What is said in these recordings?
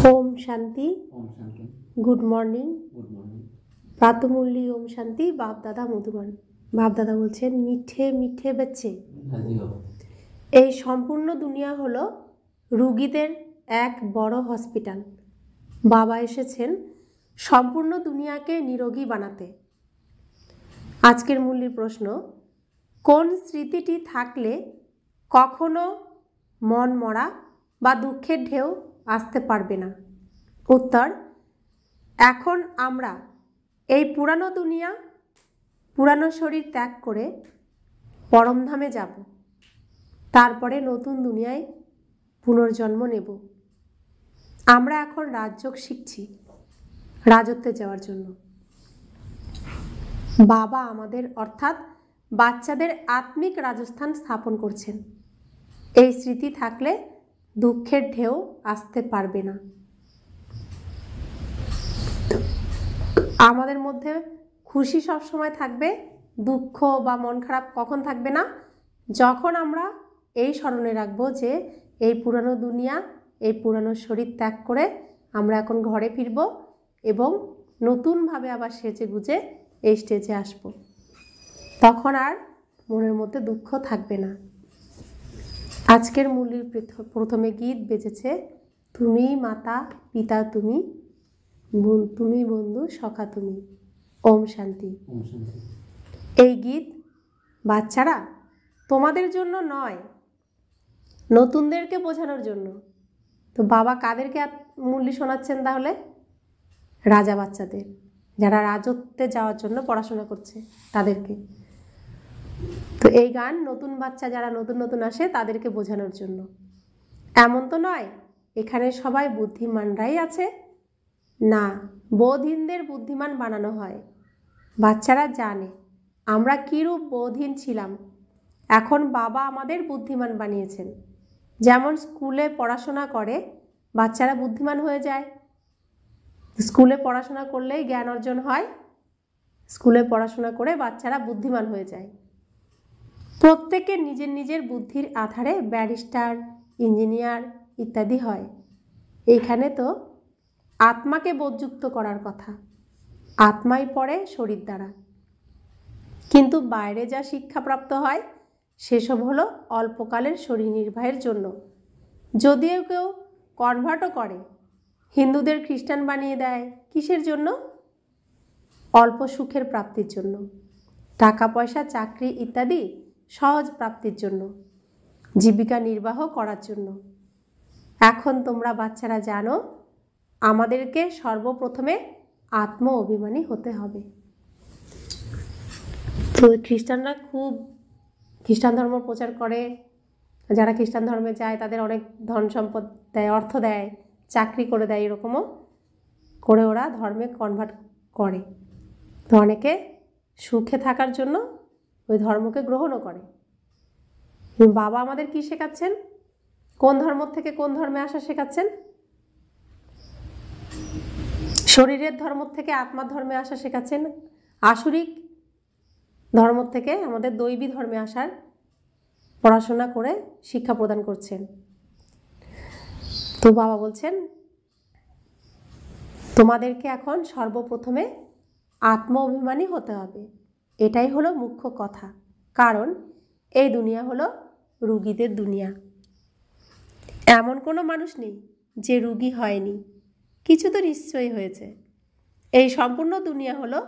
Om Shanti. Good morning. प्रातमुरली Om Shanti. बाप दादा मधुबन बाप दादा बोलছেন মিঠে মিঠে बच्चे এই সম্পূর্ণ দুনিয়া হলো রোগীদের এক বড় হসপিটাল। বাবা এসেছেন সম্পূর্ণ দুনিয়াকে নিরোগী বানাতে। আজকের মূল্যের প্রশ্ন, কোন স্মৃতিটি থাকলে কখনো মন মরা বা দুঃখের ঢেউ আসতে পারবে না? উত্তর, এখন আমরা এই পুরানো দুনিয়া পুরানো শরীর ত্যাগ করে পরমধামে যাব, তারপরে নতুন দুনিয়ায় পুনর্জন্ম নেব। আমরা এখন রাজযোগ শিখছি রাজত্বে যাওয়ার জন্য। বাবা আমাদের অর্থাৎ বাচ্চাদের আত্মিক রাজস্থান স্থাপন করছেন। এই স্মৃতি থাকলে দুঃখের ঢেউ আসতে পারবে না। আমাদের মধ্যে খুশি সব সময় থাকবে, দুঃখ বা মন খারাপ কখন থাকবে না? যখন আমরা এই স্মরণে রাখবো যে এই পুরানো দুনিয়া এই পুরানো শরীর ত্যাগ করে আমরা এখন ঘরে ফিরব এবং নতুনভাবে আবার সেজে গুজে এই স্টেজে আসব। তখন আর মনের মধ্যে দুঃখ থাকবে না। আজকের মূল্যের প্রথমে গীত বেজেছে, তুমি মাতা পিতা তুমি, তুমি বন্ধু সখা তুমি। ওম শান্তি। এই গীত বাচ্চারা তোমাদের জন্য নয়, নতুনদেরকে বোঝানোর জন্য। তো বাবা কাদেরকে মূল্য শোনাচ্ছেন তাহলে? রাজা বাচ্চাদের, যারা রাজত্বে যাওয়ার জন্য পড়াশোনা করছে তাদেরকে। তো এই গান নতুন বাচ্চা যারা নতুন নতুন আসে তাদেরকে বোঝানোর জন্য। এমন তো নয় এখানে সবাই বুদ্ধিমানরাই আছে, না, বোধহীনদের বুদ্ধিমান বানানো হয়। বাচ্চারা জানে আমরা কীরূপ বোধহীন ছিলাম, এখন বাবা আমাদের বুদ্ধিমান বানিয়েছেন। যেমন স্কুলে পড়াশোনা করে বাচ্চারা বুদ্ধিমান হয়ে যায়, স্কুলে পড়াশোনা করলেই জ্ঞান অর্জন হয়, স্কুলে পড়াশোনা করে বাচ্চারা বুদ্ধিমান হয়ে যায়। প্রত্যেকের নিজের নিজের বুদ্ধির আধারে ব্যারিস্টার, ইঞ্জিনিয়ার ইত্যাদি হয়। এইখানে তো আত্মাকে বোধযুক্ত করার কথা, আত্মাই পড়ে শরীর দ্বারা। কিন্তু বাইরে যা শিক্ষাপ্রাপ্ত হয় সেসব হলো অল্পকালের শরীর নির্বাহের জন্য। যদিও কেউ কনভার্টও করে, হিন্দুদের খ্রিস্টান বানিয়ে দেয়, কিসের জন্য? অল্প সুখের প্রাপ্তির জন্য, টাকা পয়সা চাকরি ইত্যাদি সহজ প্রাপ্তির জন্য, জীবিকা নির্বাহ করার জন্য। এখন তোমরা বাচ্চারা জানো আমাদেরকে সর্বপ্রথমে আত্ম অভিমানী হতে হবে। তো খ্রিস্টানরা খুব খ্রিস্টান ধর্ম প্রচার করে, যারা খ্রিস্টান ধর্মে যায় তাদের অনেক ধন সম্পদ দেয়, অর্থ দেয়, চাকরি করে দেয়, এরকমও করে ওরা ধর্মে কনভার্ট করে। তো অনেকে সুখে থাকার জন্য ওই ধর্মকে গ্রহণও করে। বাবা আমাদের কি শেখাচ্ছেন? কোন ধর্ম থেকে কোন ধর্মে আসা শেখাচ্ছেন? শরীরের ধর্ম থেকে আত্মার ধর্মে আসা শেখাচ্ছেন। আসুরিক ধর্ম থেকে আমাদের দৈবী ধর্মে আসার পড়াশোনা করে শিক্ষা প্রদান করছেন। তো বাবা বলছেন তোমাদেরকে এখন সর্বপ্রথমে আত্ম অভিমানী হতে হবে। এটাই হলো মুখ্য কথা, কারণ এই দুনিয়া হলো রুগীদের দুনিয়া। এমন কোনো মানুষ নেই যে রুগী হয়নি, কিছু তো নিশ্চয়ই হয়েছে। এই সম্পূর্ণ দুনিয়া হলো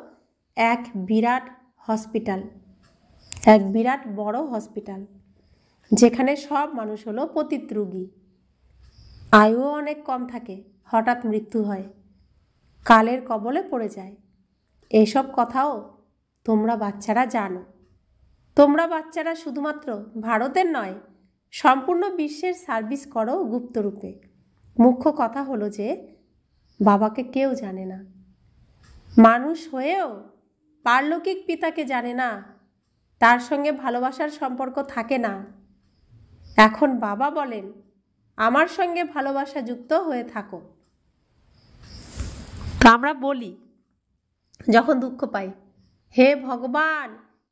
এক বিরাট হসপিটাল, এক বিরাট বড় হসপিটাল, যেখানে সব মানুষ হলো পতিত রুগী। আয়ুও অনেক কম থাকে, হঠাৎ মৃত্যু হয়, কালের কবলে পড়ে যায়। এসব কথাও তোমরা বাচ্চারা জানো। তোমরা বাচ্চারা শুধুমাত্র ভারতের নয়, সম্পূর্ণ বিশ্বের সার্ভিস করো গুপ্তরূপে। মুখ্য কথা হলো যে বাবাকে কেউ জানে না, মানুষ হয়েও পারলৌকিক পিতাকে জানে না, তার সঙ্গে ভালোবাসার সম্পর্ক থাকে না। এখন বাবা বলেন আমার সঙ্গে ভালোবাসা যুক্ত হয়ে থাকো। তো আমরা বলি যখন দুঃখ পাই, হে ভগবান,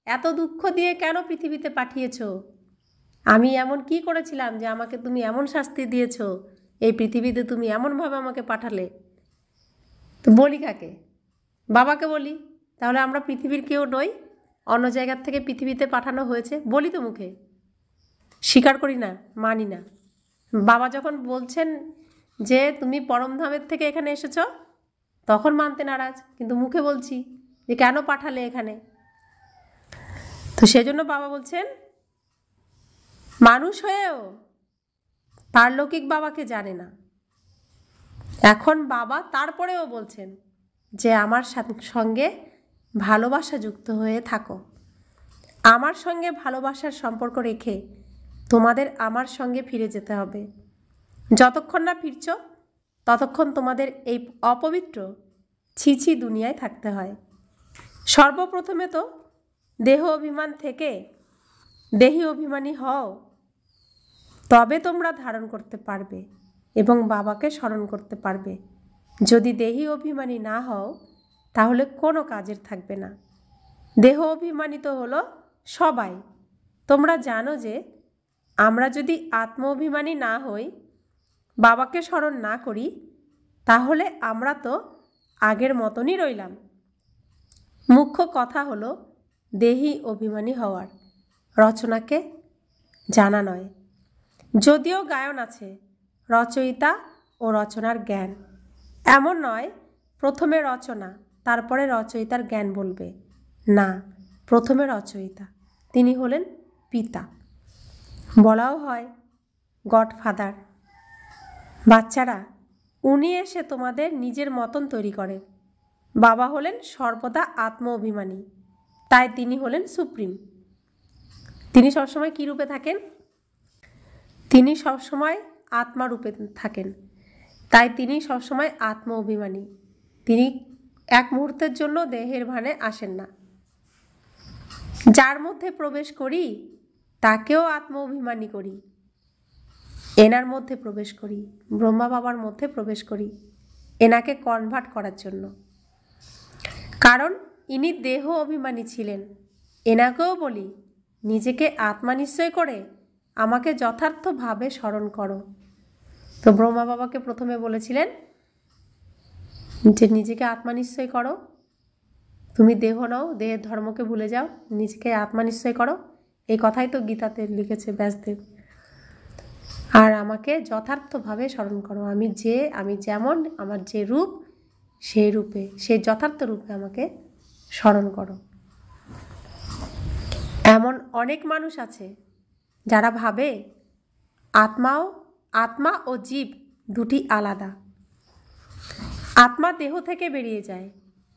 এত দুঃখ দিয়ে কেন পৃথিবীতে পাঠিয়েছ? আমি এমন কি করেছিলাম যে আমাকে তুমি এমন শাস্তি দিয়েছ? এই পৃথিবীতে তুমি এমনভাবে আমাকে পাঠালে, তো বলি কাকে? বাবাকে বলি। তাহলে আমরা পৃথিবীর কেউ নই, অন্য জায়গার থেকে পৃথিবীতে পাঠানো হয়েছে বলি তো মুখে, স্বীকার করি না, মানি না। বাবা যখন বলছেন যে তুমি পরমধামের থেকে এখানে এসেছ, তখন মানতে নারাজ, কিন্তু মুখে বলছি যে কেন পাঠালে এখানে। তো সেজন্য বাবা বলছেন মানুষ হয়েও পারলৌকিক বাবাকে জানে না। এখন বাবা তারপরেও বলছেন যে আমার সঙ্গে ভালোবাসা যুক্ত হয়ে থাকো, আমার সঙ্গে ভালোবাসার সম্পর্ক রেখে তোমাদের আমার সঙ্গে ফিরে যেতে হবে। যতক্ষণ না ফিরছ ততক্ষণ তোমাদের এই অপবিত্র ছিছি দুনিয়ায় থাকতে হয়। সর্বপ্রথমে তো দেহ অভিমান থেকে দেহি অভিমানী হও, তবে তোমরা ধারণ করতে পারবে এবং বাবাকে স্মরণ করতে পারবে। যদি দেহি অভিমানী না হও তাহলে কোনো কাজের থাকবে না। দেহ অভিমানী তো হলো সবাই। তোমরা জানো যে আমরা যদি আত্ম অভিমানী না হই, বাবাকে স্মরণ না করি, তাহলে আমরা তো আগের মতনই রইলাম। মুখ্য কথা হলো দেহি অভিমানী হওয়ার, রচনাকে জানা নয়। যদিও গায়ন আছে, রচয়িতা ও রচনার জ্ঞান। এমন নয় প্রথমে রচনা তারপরে রচয়িতার জ্ঞান বলবে, না, প্রথমে রচয়িতা, তিনি হলেন পিতা। বলাও হয় গডফাদার। বাচ্চারা, উনি এসে তোমাদের নিজের মতন তৈরি করেন। বাবা হলেন সর্বদা আত্ম অভিমানী, তাই তিনি হলেন সুপ্রিম। তিনি সবসময় কী রূপে থাকেন? তিনি সবসময় আত্মা রূপে থাকেন, তাই তিনি সবসময় আত্ম অভিমানী। তিনি এক মুহূর্তের জন্য দেহের ভানে আসেন না। যার মধ্যে প্রবেশ করি তাকেও আত্ম অভিমানী করি। এনার মধ্যে প্রবেশ করি, ব্রহ্মা বাবার মধ্যে প্রবেশ করি এনাকে কনভার্ট করার জন্য। কারণ ইনি দেহ অভিমানী ছিলেন। এনাকেও বলি নিজেকে আত্মা নিশ্চয় করে আমাকে যথার্থভাবে স্মরণ করো। তো ব্রহ্মা বাবাকে প্রথমে বলেছিলেন যে নিজেকে আত্মা নিশ্চয় করো, তুমি দেহ নও, দেহের ধর্মকে ভুলে যাও, নিজেকে আত্মা নিশ্চয় করো। এই কথাই তো গীতাতে লিখেছে ব্যাসদেব। আর আমাকে যথার্থভাবে স্মরণ করো, আমি যেমন, আমার যে রূপ সেই রূপে, সেই যথার্থ রূপে আমাকে স্মরণ করো। এমন অনেক মানুষ আছে যারা ভাবে আত্মা ও জীব দুটি আলাদা। আত্মা দেহ থেকে বেরিয়ে যায়,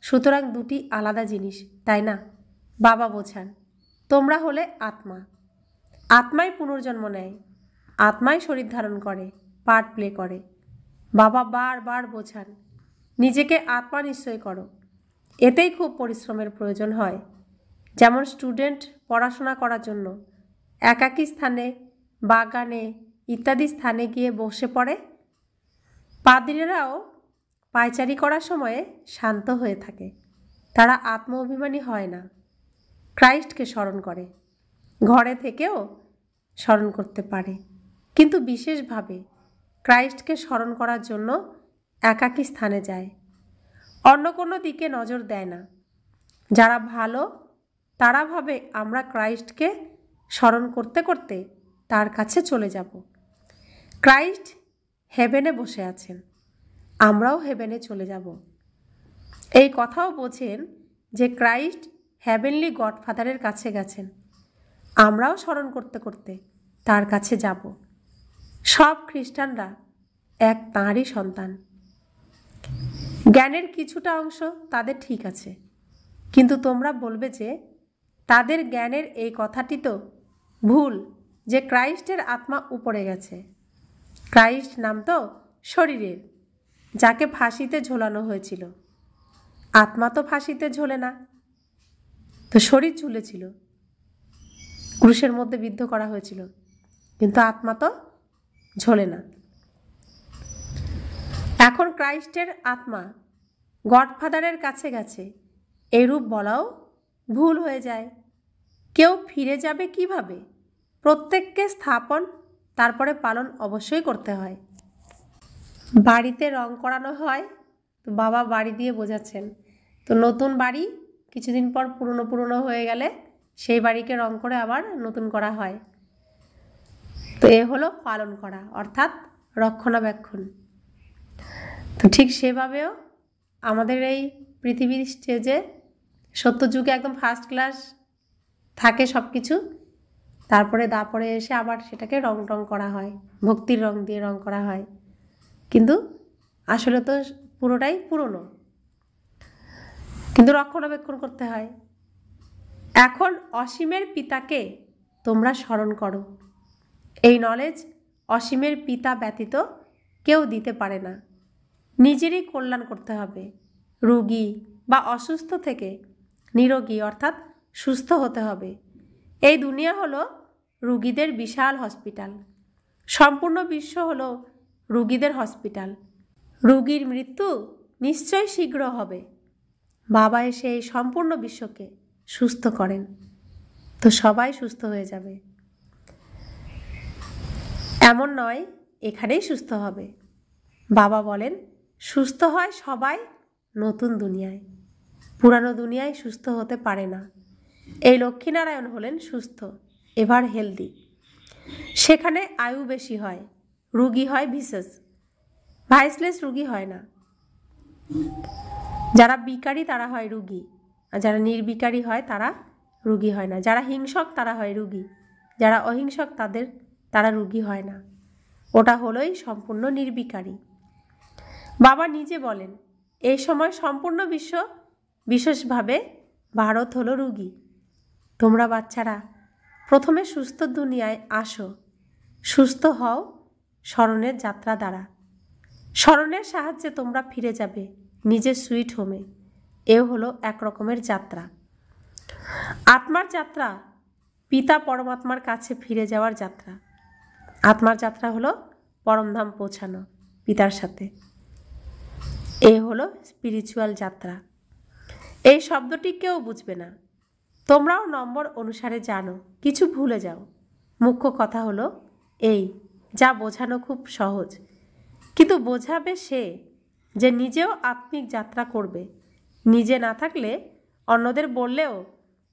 সুতরাং দুটি আলাদা জিনিস, তাই না? বাবা বোঝান তোমরা হলে আত্মা, আত্মাই পুনর্জন্ম নেয়, আত্মাই শরীর ধারণ করে, পার্ট প্লে করে। বাবা বারবার বোঝান নিজেকে আত্মা নিশ্চয় করো। এতেই খুব পরিশ্রমের প্রয়োজন হয়। যেমন স্টুডেন্ট পড়াশোনা করার জন্য একাকী স্থানে, বাগানে ইত্যাদি স্থানে গিয়ে বসে পড়ে, পাদ্রীরাও পায়চারি করার সময়ে শান্ত হয়ে থাকে। তারা আত্ম অভিমানী হয় না, ক্রাইস্টকে স্মরণ করে। ঘরে থেকেও স্মরণ করতে পারে, কিন্তু বিশেষভাবে ক্রাইস্টকে স্মরণ করার জন্য একাকী স্থানে যায়, অন্য কোনো দিকে নজর দেয় না। যারা ভালো তারা ভাবে আমরা ক্রাইস্টকে স্মরণ করতে করতে তার কাছে চলে যাব। ক্রাইস্ট হেভেনে বসে আছেন, আমরাও হেভেনে চলে যাব। এই কথাও বোঝেন যে ক্রাইস্ট হেভেনলি গডফাদারের কাছে গেছেন, আমরাও স্মরণ করতে করতে তার কাছে যাব। সব খ্রিস্টানরা এক তাঁরই সন্তান। জ্ঞানের কিছুটা অংশ তাদের ঠিক আছে, কিন্তু তোমরা বলবে যে তাদের জ্ঞানের এই কথাটি তো ভুল, যে ক্রাইস্টের আত্মা উপরে গেছে। ক্রাইস্ট নাম তো শরীরের, যাকে ফাঁসিতে ঝোলানো হয়েছিল। আত্মা তো ফাঁসিতে ঝোলে না, তো শরীর ঝুলেছিল, ক্রুশের মধ্যে বিদ্ধ করা হয়েছিল, কিন্তু আত্মা তো ঝোলে না। এখন ক্রাইস্টের আত্মা গডফাদারের কাছে গেছে, এরূপ বলাও ভুল হয়ে যায়। কেউ ফিরে যাবে কিভাবে? প্রত্যেককে স্থাপন তারপরে পালন অবশ্যই করতে হয়। বাড়িতে রং করানো হয়, তো বাবা বাড়ি দিয়ে বোঝাচ্ছেন। তো নতুন বাড়ি কিছুদিন পর পুরনো পুরনো হয়ে গেলে সেই বাড়িকে রং করে আবার নতুন করা হয়। তো এ হলো পালন করা, অর্থাৎ রক্ষণাবেক্ষণ। তো ঠিক সেভাবেও আমাদের এই পৃথিবীর স্টেজে সত্যযুগে একদম ফার্স্ট ক্লাস থাকে সব কিছু, তারপরে এসে আবার সেটাকে রং টং করা হয়, ভক্তির রং দিয়ে রং করা হয়, কিন্তু আসলে তো পুরোটাই পুরনো, কিন্তু রক্ষণাবেক্ষণ করতে হয়। এখন অসীমের পিতাকে তোমরা স্মরণ করো। এই নলেজ অসীমের পিতা ব্যতীত কেউ দিতে পারে না। নিজেরই কল্যাণ করতে হবে। রোগী বা অসুস্থ থেকে নিরোগী অর্থাৎ সুস্থ হতে হবে। এই দুনিয়া হলো রোগীদের বিশাল হসপিটাল, সম্পূর্ণ বিশ্ব হলো রোগীদের হসপিটাল। রোগীর মৃত্যু নিশ্চয় শীঘ্র হবে। বাবা এসে এই সম্পূর্ণ বিশ্বকে সুস্থ করেন, তো সবাই সুস্থ হয়ে যাবে। এমন নয় এখানেই সুস্থ হবে। বাবা বলেন সুস্থ হয় সবাই নতুন দুনিয়ায়, পুরানো দুনিয়ায় সুস্থ হতে পারে না। এই লক্ষ্মীনারায়ণ হলেন সুস্থ, এভার হেলদি। সেখানে আয়ু বেশি হয়, রুগী হয় বিশেষ, ভাইসলেস রুগী হয় না। যারা বিকারী তারা হয় রুগী, আর যারা নির্বিকারী হয় তারা রুগী হয় না। যারা হিংসক তারা হয় রুগী, যারা অহিংসক তারা রুগী হয় না। ওটা হলোই সম্পূর্ণ নির্বিকারী। বাবা নিজে বলেন এই সময় সম্পূর্ণ বিশ্ব, বিশেষভাবে ভারত হলো রুগী। তোমরা বাচ্চারা প্রথমে সুস্থ দুনিয়ায় আসো, সুস্থ হও স্মরণের যাত্রা দ্বারা। স্মরণের সাহায্যে তোমরা ফিরে যাবে নিজের সুইট হোমে। এও হলো এক রকমের যাত্রা। আত্মার যাত্রা পিতা পরমাত্মার কাছে ফিরে যাওয়ার যাত্রা। আত্মার যাত্রা হলো পরমধাম পৌঁছানো পিতার সাথে। এ হলো স্পিরিচুয়াল যাত্রা। এই শব্দটি কেউ বুঝবে না, তোমরাও নম্বর অনুসারে জানো, কিছু ভুলে যাও। মুখ্য কথা হলো এই, যা বোঝানো খুব সহজ, কিন্তু বোঝাবে সে যে নিজেও আত্মিক যাত্রা করবে। নিজে না থাকলে অন্যদের বললেও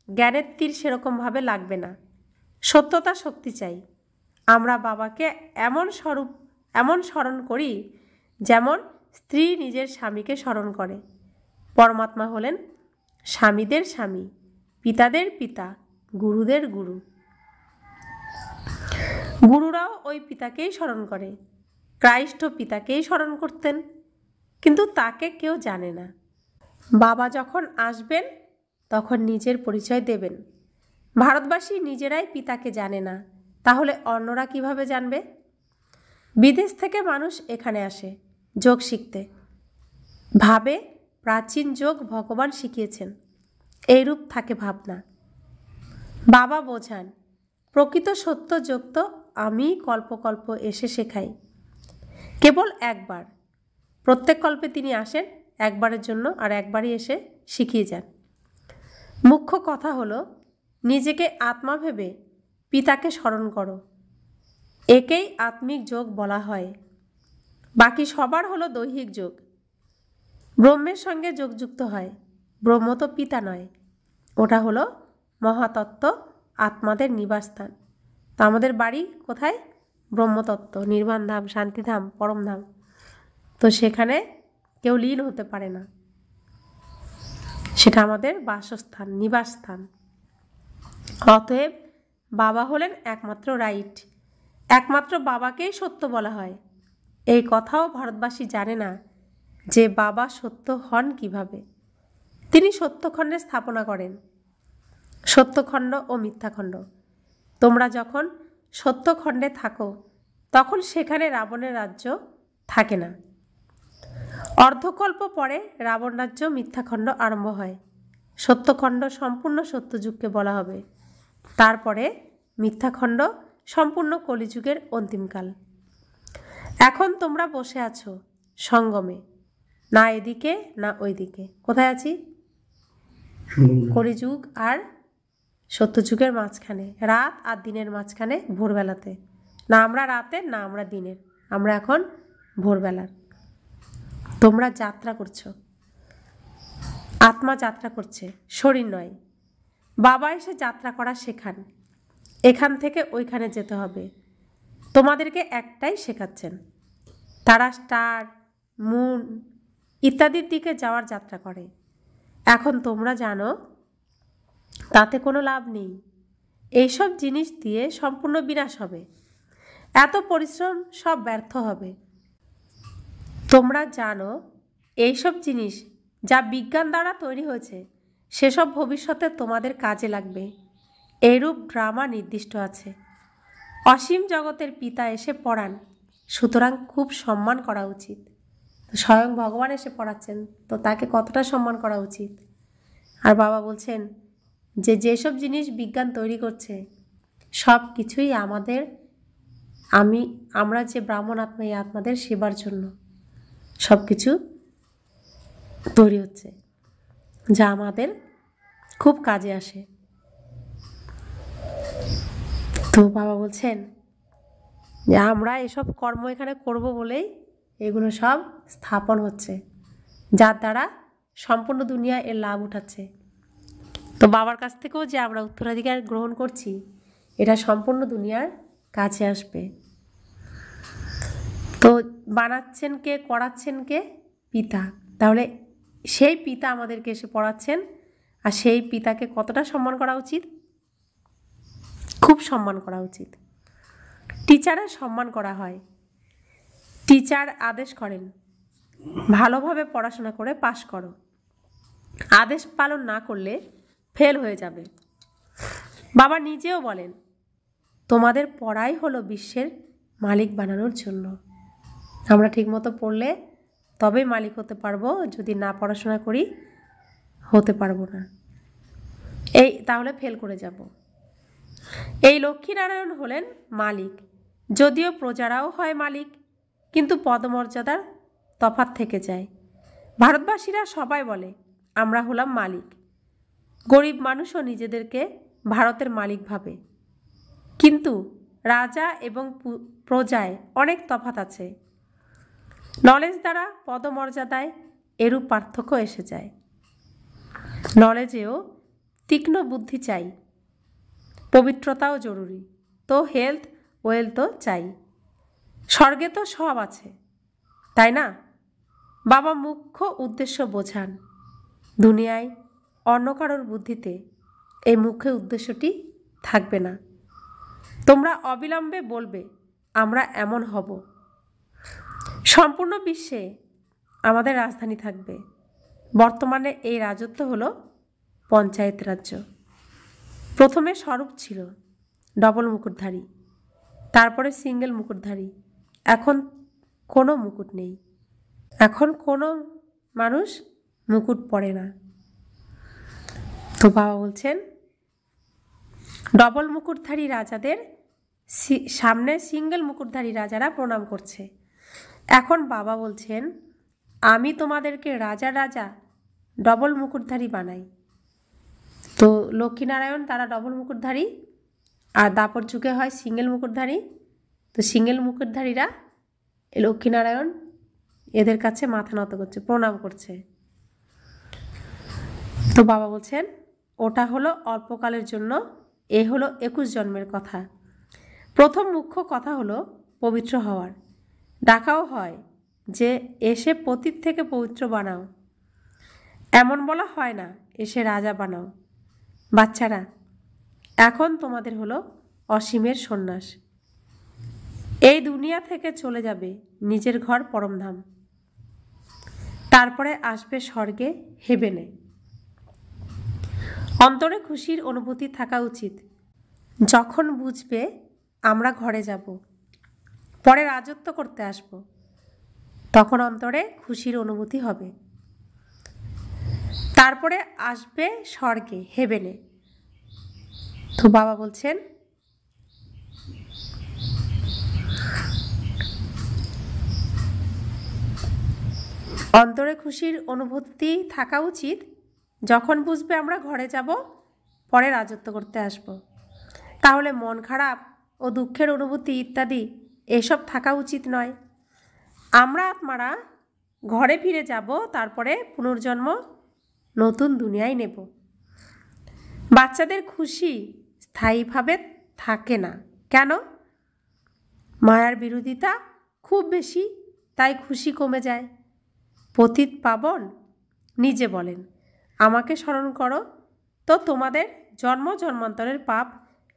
জ্ঞানের তীর সেরকমভাবে লাগবে না। সত্যতা শক্তি চাই। আমরা বাবাকে এমন স্মরণ করি যেমন স্ত্রী নিজের স্বামীকে স্মরণ করে। পরমাত্মা হলেন স্বামীদের স্বামী, পিতাদের পিতা, গুরুদের গুরু। গুরুরাও ওই পিতাকেই স্মরণ করে। ক্রাইস্ট পিতাকেই স্মরণ করতেন, কিন্তু তাকে কেউ জানে না। বাবা যখন আসবেন তখন নিজের পরিচয় দেবেন। ভারতবাসী নিজেরাই পিতাকে জানে না, তাহলে অন্যরা কিভাবে জানবে? বিদেশ থেকে মানুষ এখানে আসে যোগ শিখতে, ভাবে প্রাচীন যোগ ভগবান শিখিয়েছেন, এইরূপ থাকে ভাবনা। বাবা বোঝান প্রকৃত সত্য যোগ তো আমি কল্প এসে শেখাই, কেবল একবার। প্রত্যেক কল্পে তিনি আসেন একবারের জন্য, আর একবারই এসে শিখিয়ে যান। মুখ্য কথা হলো নিজেকে আত্মা ভেবে পিতাকে স্মরণ করো। একেই আত্মিক যোগ বলা হয়। বাকি সবার হলো দৈহিক যোগ। ব্রহ্মের সঙ্গে যোগযুক্ত হয়। ব্রহ্ম তো পিতা নয়, ওটা হলো মহাতত্ত্ব, আত্মাদের নিবাসস্থান। তো আমাদের বাড়ি কোথায়? ব্রহ্মতত্ত্ব, নির্বাণধাম, শান্তিধাম, পরমধাম। তো সেখানে কেউ লীন হতে পারে না, সেটা আমাদের বাসস্থান, নিবাসস্থান। অতএব বাবা হলেন একমাত্র রাইট, একমাত্র বাবাকেই সত্য বলা হয়। এই কথাও ভারতবাসী জানে না যে বাবা সত্য হন কিভাবে। তিনি সত্যখণ্ডের স্থাপনা করেন, সত্যখণ্ড ও মিথ্যাখণ্ড। তোমরা যখন সত্যখণ্ডে থাকো তখন সেখানে রাবণের রাজ্য থাকে না। অর্ধকল্প পরে রাবণ রাজ্য মিথ্যাখণ্ড আরম্ভ হয়। সত্যখণ্ড সম্পূর্ণ সত্যযুগকে বলা হবে, তারপরে মিথ্যাখণ্ড সম্পূর্ণ কলিযুগের অন্তিমকাল। এখন তোমরা বসে আছো সঙ্গমে, না এদিকে না ওইদিকে। কোথায় আছি? কলিযুগ আর সত্যযুগের মাঝখানে, রাত আর দিনের মাঝখানে, ভোরবেলাতে। না আমরা রাতের না আমরা দিনের, আমরা এখন ভোরবেলার। তোমরা যাত্রা করছো, আত্মা যাত্রা করছে, শরীর নয়। বাবা এসে যাত্রা করা শেখান, এখান থেকে ওইখানে যেতে হবে। তোমাদেরকে একটাই শেখাচ্ছেন। তারা স্টার, মুন ইত্যাদির দিকে যাওয়ার যাত্রা করে। এখন তোমরা জানো তাতে কোনো লাভ নেই। এইসব জিনিস দিয়ে সম্পূর্ণ বিনাশ হবে। এত পরিশ্রম সব ব্যর্থ হবে। তোমরা জানো এইসব জিনিস যা বিজ্ঞান দ্বারা তৈরি হয়েছে সেসব ভবিষ্যতে তোমাদের কাজে লাগবে। এরূপ ড্রামা নির্দিষ্ট আছে। অসীম জগতের পিতা এসে পড়ান, সুতরাং খুব সম্মান করা উচিত। স্বয়ং ভগবান এসে পড়াচ্ছেন, তো তাকে কতটা সম্মান করা উচিত। আর বাবা বলছেন যে যেসব জিনিস বিজ্ঞান তৈরি করছে সব কিছুই আমরা যে ব্রাহ্মণ আত্মা, এই আত্মাদের সেবার জন্য সব কিছু তৈরি হচ্ছে, যা আমাদের খুব কাজে আসে। তো বাবা বলছেন যে আমরা এসব কর্ম এখানে করব বলেই এগুলো সব স্থাপন হচ্ছে, যার দ্বারা সম্পূর্ণ দুনিয়া এর লাভ উঠাচ্ছে। তো বাবার কাছ থেকেও যে আমরা উত্তরাধিকার গ্রহণ করছি, এটা সম্পূর্ণ দুনিয়ার কাছে আসবে। তো বানাচ্ছেন কে, করাচ্ছেন কে? পিতা। তাহলে সেই পিতা আমাদেরকে এসে পড়াচ্ছেন, আর সেই পিতাকে কতটা সম্মান করা উচিত? খুব সম্মান করা উচিত। টিচারের সম্মান করা হয়। টিচার আদেশ করেন, ভালোভাবে পড়াশোনা করে পাশ করো। আদেশ পালন না করলে ফেল হয়ে যাবে। বাবা নিজেও বলেন, তোমাদের পড়াই হলো বিশ্বের মালিক বানানোর জন্য। আমরা ঠিকমতো পড়লে তবেই মালিক হতে পারবো, যদি না পড়াশোনা করি হতে পারবো না, তাহলে ফেল করে যাব। এই লক্ষ্মীনারায়ণ হলেন মালিক, যদিও প্রজারাও হয় মালিক, কিন্তু পদমর্যাদার তফাৎ থেকে যায়। ভারতবাসীরা সবাই বলে আমরা হলাম মালিক। গরিব মানুষও নিজেদেরকে ভারতের মালিক ভাবে, কিন্তু রাজা এবং প্রজায় অনেক তফাৎ আছে। নলেজ দ্বারা পদমর্যাদায় এরূপ পার্থক্য এসে যায়। নলেজেও তীক্ষ্ণ বুদ্ধি চাই, পবিত্রতাও জরুরি, তো হেলথ ওয়েলথও চাই। স্বর্গে তো সব আছে, তাই না? বাবা মুখ্য উদ্দেশ্য বোঝান। দুনিয়ায় অন্য কারোর বুদ্ধিতে এই মুখ্য উদ্দেশ্যটি থাকবে না। তোমরা অবিলম্বে বলবে আমরা এমন হব। সম্পূর্ণ বিশ্বে আমাদের রাজধানী থাকবে। বর্তমানে এই রাজত্ব হলো পঞ্চায়েত রাজ্য। প্রথমে স্বরূপ ছিল ডবল মুকুটধারী, তারপরে সিঙ্গেল মুকুটধারী। এখন কোনো মুকুট নেই, এখন কোনো মানুষ মুকুট পরে না। তো বাবা বলছেন ডবল মুকুটধারী রাজাদের সামনে সিঙ্গেল মুকুটধারী রাজারা প্রণাম করছে। এখন বাবা বলছেন আমি তোমাদেরকে রাজা রাজা ডবল মুকুটধারী বানাই। তো লক্ষ্মীনারায়ণ তারা ডবল মুকুটধারী, আর দাপর যুগে হয় সিঙ্গেল মুকুটধারী। তো সিঙ্গেল মুকুটধারীরা লক্ষ্মীনারায়ণ এদের কাছে মাথা নত করছে, প্রণাম করছে। তো বাবা বলছেন ওটা হলো অল্পকালের জন্য, এ হলো 21 জন্মের কথা। প্রথম মুখ্য কথা হলো পবিত্র হওয়ার। ডাকাও হয় যে এসে পতিত থেকে পবিত্র বানাও, এমন বলা হয় না এসে রাজা বানাও। বাচ্চারা, এখন তোমাদের হলো অসীমের সন্ন্যাস। এই দুনিয়া থেকে চলে যাবে নিজের ঘর পরমধাম, তারপরে আসবে স্বর্গে হেভেনে। অন্তরে খুশির অনুভূতি থাকা উচিত। যখন বুঝবে আমরা ঘরে যাব, পরে রাজত্ব করতে আসব, তখন অন্তরে খুশির অনুভূতি হবে। তারপরে আসবে স্বর্গে হেভেনে। তো বাবা বলছেন অন্তরে খুশির অনুভূতি থাকা উচিত। যখন বুঝবে আমরা ঘরে যাব, পরে রাজত্ব করতে আসব, তাহলে মন খারাপ ও দুঃখের অনুভূতি ইত্যাদি এসব থাকা উচিত নয়। আমরা আত্মারা ঘরে ফিরে যাব, তারপরে পুনর্জন্ম নতুন দুনিয়ায় নেব। বাচ্চাদের খুশি স্থায়ীভাবে থাকে না। কেন? মায়ার বিরোধিতা খুব বেশি, তাই খুশি কমে যায়। পতিত পাবন নিজে বলেন, আমাকে স্মরণ করো তো তোমাদের জন্ম জন্মান্তরের পাপ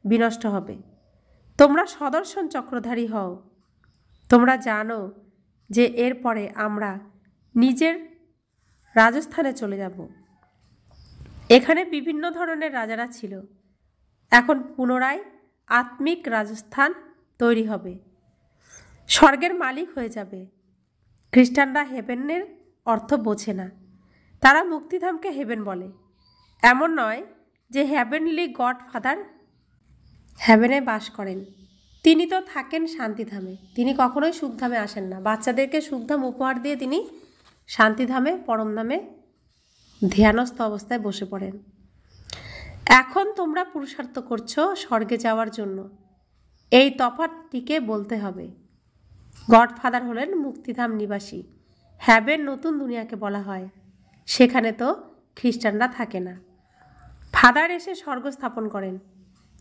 বিনষ্ট হবে। তোমরা সদর্শন চক্রধারী হও। তোমরা জানো যে এরপরে আমরা নিজের রাজস্থানে চলে যাব। এখানে বিভিন্ন ধরনের রাজারা ছিল। এখন পুনরায় আত্মিক রাজস্থান তৈরি হবে। স্বর্গের মালিক হয়ে যাবে। খ্রিস্টানরা হেভেনের অর্থ বোঝে না। তারা মুক্তিধামকে হেভেন বলে। এমন নয় যে হেভেনলি গড ফাদার হেভেনে বাস করেন। তিনি তো থাকেন শান্তিধামে। তিনি কখনোই সুখধামে আসেন না। বাচ্চাদেরকে সুখধাম উপহার দিয়ে তিনি শান্তিধামে, পরমধামে ধ্যানস্থ অবস্থায় বসে পড়েন। এখন তোমরা পুরুষার্থ করছো স্বর্গে যাওয়ার জন্য। এই তফাৎটিকে বলতে হবে। গডফাদার হলেন মুক্তিধাম নিবাসী। হ্যাভেন নতুন দুনিয়াকে বলা হয়। সেখানে তো খ্রিস্টানরা থাকে না। ফাদার এসে স্বর্গ স্থাপন করেন।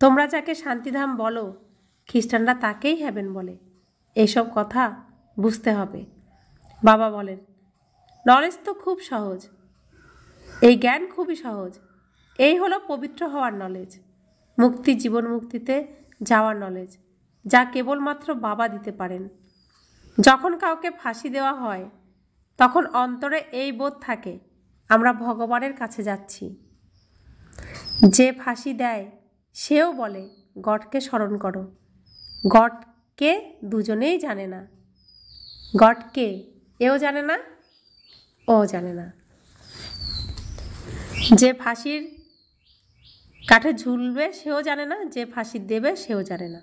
তোমরা যাকে শান্তিধাম বলো, খ্রিস্টানরা তাকেই হ্যাভেন বলে। এইসব কথা বুঝতে হবে। বাবা বলেন, নলেজ তো খুব সহজ, এই জ্ঞান খুবই সহজ। এই হলো পবিত্র হওয়ার নলেজ, মুক্তি, জীবন মুক্তিতে যাওয়ার নলেজ, যা কেবলমাত্র বাবা দিতে পারেন। যখন কাউকে ফাঁসি দেওয়া হয় তখন অন্তরে এই বোধ থাকে, আমরা ভগবানের কাছে যাচ্ছি। যে ফাঁসি দেয় সেও বলে, গডকে স্মরণ করো। গডকে দুজনেই জানে না। গডকে এও জানে না, ও জানে না। যে ফাঁসির কাঠে ঝুলবে সেও জানে না, যে ফাঁসি দেবে সেও জানে না।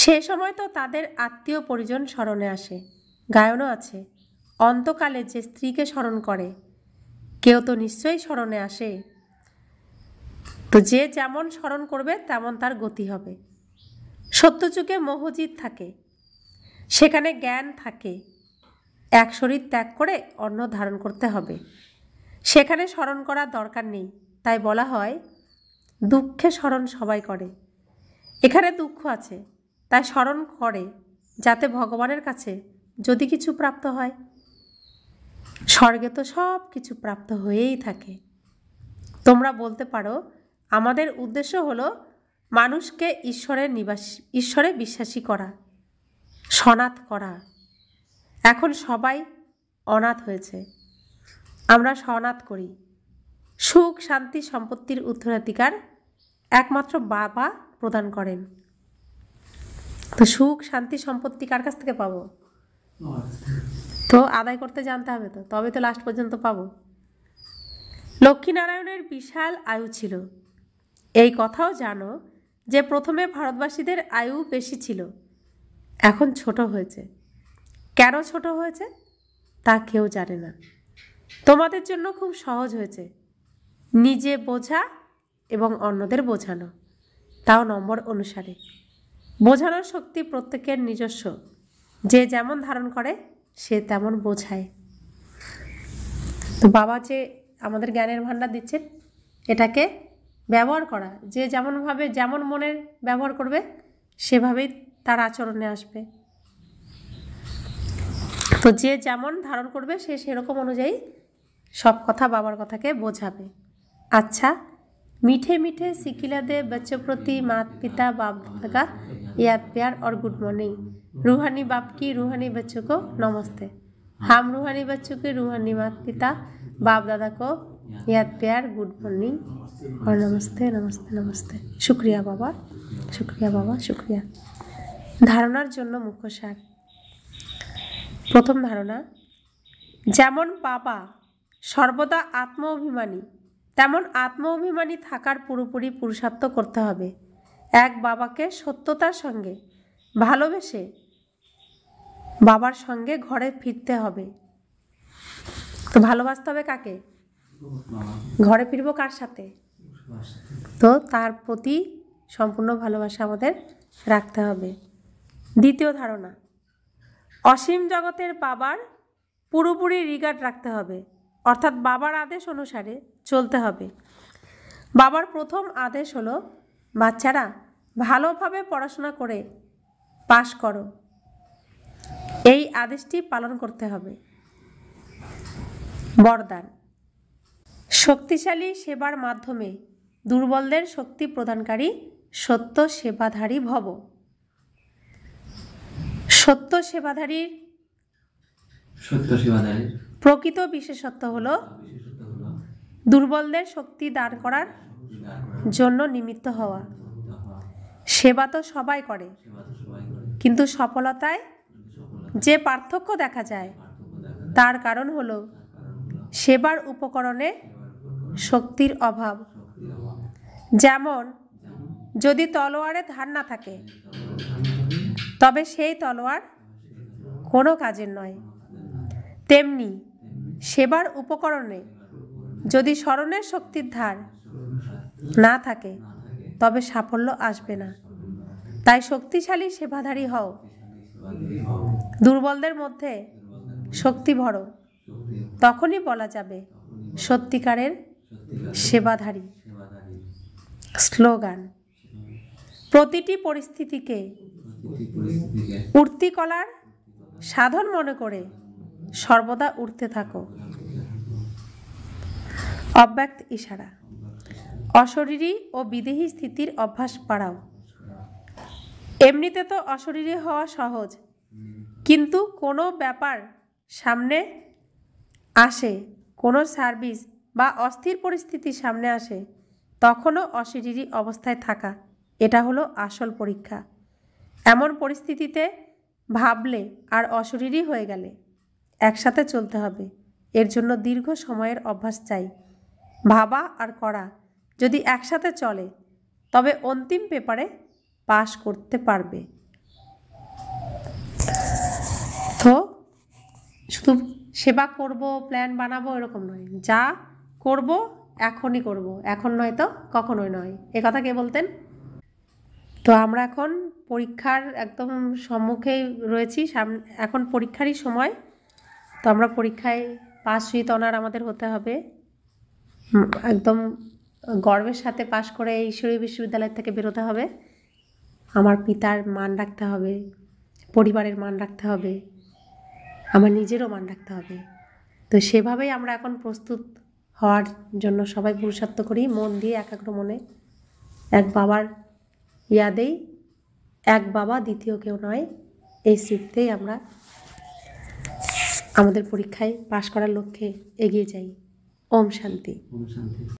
সে সময় তো তাদের আত্মীয় পরিজন স্মরণে আসে। গায়নও আছে, অন্তকালে যে স্ত্রীকে স্মরণ করে কেউ তো নিশ্চয়ই স্মরণে আসে। তো যে যেমন স্মরণ করবে তেমন তার গতি হবে। সত্যযুগে মোহজিৎ থাকে, সেখানে জ্ঞান থাকে। এক শরীর ত্যাগ করে অন্য ধারণ করতে হবে। সেখানে স্মরণ করার দরকার নেই, তাই বলা হয় দুঃখে স্মরণ সবাই করে। এখানে দুঃখ আছে, তাই স্মরণ করে যাতে ভগবানের কাছে যদি কিছু প্রাপ্ত হয়। স্বর্গে তো সব কিছু প্রাপ্ত হয়েই থাকে। তোমরা বলতে পারো, আমাদের উদ্দেশ্য হলো মানুষকে ঈশ্বরে বিশ্বাসী করা, সনাথ করা। এখন সবাই অনাথ হয়েছে, আমরা সনাথ করি। সুখ, শান্তি, সম্পত্তির উত্তরাধিকার একমাত্র বাবা প্রদান করেন। তো সুখ, শান্তি, সম্পত্তি কার কাছ থেকে পাবো? তো আদায় করতে জানতে হবে, তো তবে তো লাস্ট পর্যন্ত পাবো। লক্ষ্মীনারায়ণের বিশাল আয়ু ছিল। এই কথাও জানো যে প্রথমে ভারতবাসীদের আয়ু বেশি ছিল, এখন ছোট হয়েছে। কেন ছোট হয়েছে তা কেউ জানে না। তোমাদের জন্য খুব সহজ হয়েছে নিজে বোঝা এবং অন্যদের বোঝানো, তাও নম্বর অনুসারে। বোঝানোর শক্তি প্রত্যেকের নিজস্ব। যে যেমন ধারণ করে সে তেমন বোঝায়। তো বাবা যে আমাদের জ্ঞানের ভাণ্ডার দিচ্ছেন, এটাকে ব্যবহার করা। যে যেমনভাবে যেমন মনের ব্যবহার করবে সেভাবেই তার আচরণে আসবে। তো যে যেমন ধারণ করবে সে সেরকম অনুযায়ী সব কথা বাবার কথাকে বোঝাবে। अच्छा, मीठे मीठे सिकिला दे बच्चों प्रति माता पिता बाप दादा का याद प्यार और गुड मॉर्निंग। रूहानी बाप की रूहानी बच्चों को नमस्ते। हम रूहानी बच्चों के रूहानी माता पिता बाप दादा को याद प्यार, गुड मॉर्निंग और नमस्ते नमस्ते नमस्ते। शुक्रिया बाबा, शुक्रिया बाबा, शुक्रिया। धारणार जन्य मुख्य सार। प्रथम धारणा, যেমন বাবা সর্বদা আত্ম অভিমানী, তেমন আত্ম অভিমানী থাকার পুরোপুরি পুরুষার্থ করতে হবে। এক বাবাকে সত্যতার সঙ্গে ভালোবেসে বাবার সঙ্গে ঘরে ফিরতে হবে। তো ভালোবাসতে হবে কাকে? ঘরে ফিরবো কার সাথে? তো তার প্রতি সম্পূর্ণ ভালোবাসা আমাদের রাখতে হবে। দ্বিতীয় ধারণা, অসীম জগতের বাবার পুরোপুরি রিগার্ড রাখতে হবে, অর্থাৎ বাবার আদেশ অনুসারে চলতে হবে। বাবার প্রথম আদেশ হলো, বাচ্চারা ভালোভাবে পড়াশোনা করে পাশ করো। এই আদেশটি পালন করতে হবে। বরদান, শক্তিশালী সেবার মাধ্যমে দুর্বলদের শক্তি প্রদানকারী সত্য সেবাধারী ভব। সত্য সেবাধারীর প্রকৃত বিশেষত্ব হলো দুর্বলদের শক্তি দান করার জন্য নিমিত্ত হওয়া। সেবা তো সবাই করে, কিন্তু সফলতায় যে পার্থক্য দেখা যায় তার কারণ হলো সেবার উপকরণে শক্তির অভাব। যেমন যদি তলোয়ারে ধার না থাকে তবে সেই তলোয়ার কোনো কাজের নয়, তেমনি সেবার উপকরণে যদি স্মরণের শক্তির ধার না থাকে তবে সাফল্য আসবে না। তাই শক্তিশালী সেবাধারী হও, দুর্বলদের মধ্যে শক্তি ভরো, তখনই বলা যাবে সত্যিকারের সেবাধারী। স্লোগান, প্রতিটি পরিস্থিতিকে উঠতি কলার সাধন মনে করে সর্বদা উঠতে থাকো। অব্যক্ত ইশারা, অশরীরী ও বিদেহী স্থিতির অভ্যাস বাড়াও। এমনিতে তো অশরীরী হওয়া সহজ, কিন্তু কোনো ব্যাপার সামনে আসে, কোনো সার্ভিস বা অস্থির পরিস্থিতি সামনে আসে, তখনও অশরীরী অবস্থায় থাকা, এটা হলো আসল পরীক্ষা। এমন পরিস্থিতিতে ভাবলে আর অশরীরী হয়ে গেলে একসাথে চলতে হবে। এর জন্য দীর্ঘ সময়ের অভ্যাস চাই। ভাবা আর করা যদি একসাথে চলে তবে অন্তিম পেপারে পাশ করতে পারবে। তো শুধু সেবা করব, প্ল্যান বানাবো এরকম নয়, যা করব এখনই করব, এখন নয় তো কখনোই নয়। এ কথা কে বলতেন? তো আমরা এখন পরীক্ষার একদম সম্মুখেই রয়েছি, এখন পরীক্ষারই সময়। তো আমরা পরীক্ষায় পাস উইথ অনার আমাদের হতে হবে, একদম গর্বের সাথে পাশ করে ঈশ্বরী বিশ্ববিদ্যালয় থেকে বেরোতে হবে। আমার পিতার মান রাখতে হবে, পরিবারের মান রাখতে হবে, আমার নিজেরও মান রাখতে হবে। তো সেভাবেই আমরা এখন প্রস্তুত হওয়ার জন্য সবাই পুরুষার্থ করি, মন দিয়ে একাগ্র মনে। এক বাবার ইয়াদেই, এক বাবা দ্বিতীয় কেউ নয়, এই স্মৃতিতেই আমরা আমাদের পরীক্ষায় পাশ করার লক্ষ্যে এগিয়ে যাই। ওম শান্তি।